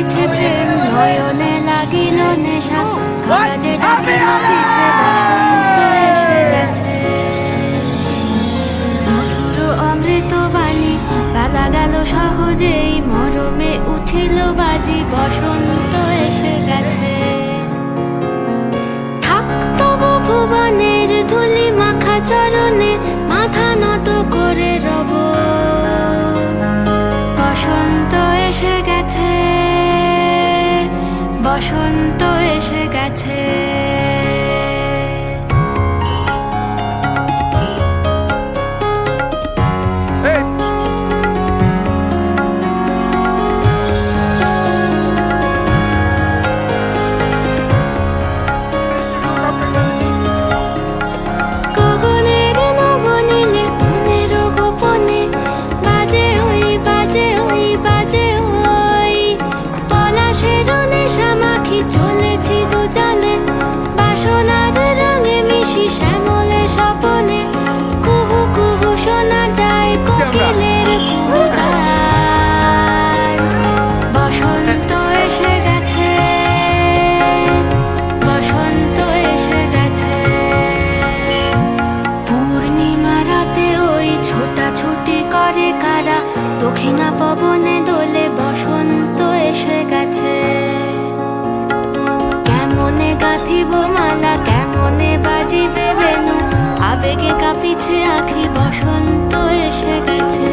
বহিছে প্রেম, নয়নে লাগিল নেশা, কাজে ডাকিল পিছে বসন্ত এসে গেছে। মধুর অমৃত বাণী বেলা গেল সহজেই, মরমে উঠিল বাজি বসন্ত এসে গেছে। থাক তবু ভুবনের ধুলি মাখা চরণে, মাথা নত করে রব। বসন্ত এসে গেছে, বসন্ত এসে গেছে। শ্যামলে স্বপনে কুহু কুহু শোনা যায় কোকিলের কুহুগান। বসন্ত এসে গেছে, বসন্ত এসে গেছে। পূর্ণিমা রাতে ওই ছোটাছুটি করে কারা, দক্ষিণা পবনে দোলে বসন্ত এসে গেছে। কেমনে গাঁথিব মালা, কেমনে বাজিবে বেনু, আবেগে কাঁপিছে আঁখি বসন্ত এসে গেছে।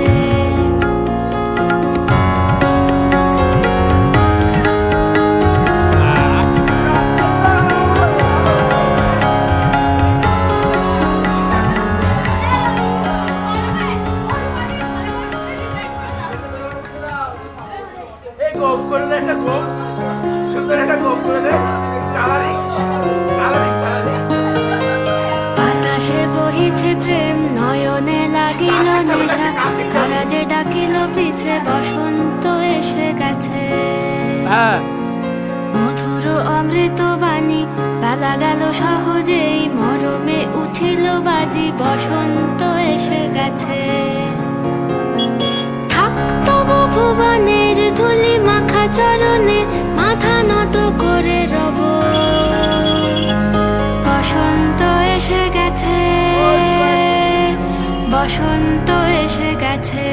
বাতাসে বহিছে প্রেম, নয়নে লাগিল নেশা, কারাজে ডাকিল পিছে বসন্ত এসে গেছে। মধুর অমৃত বাণী বেলা গেল সহজেই, মরমে উঠিল বাজি বসন্ত এসে গেছে। থাক তবু ভুবনের ধুলি মাখা চরণে, মাথা নত করে রব। বসন্ত এসে গেছে, বসন্ত এসে গেছে।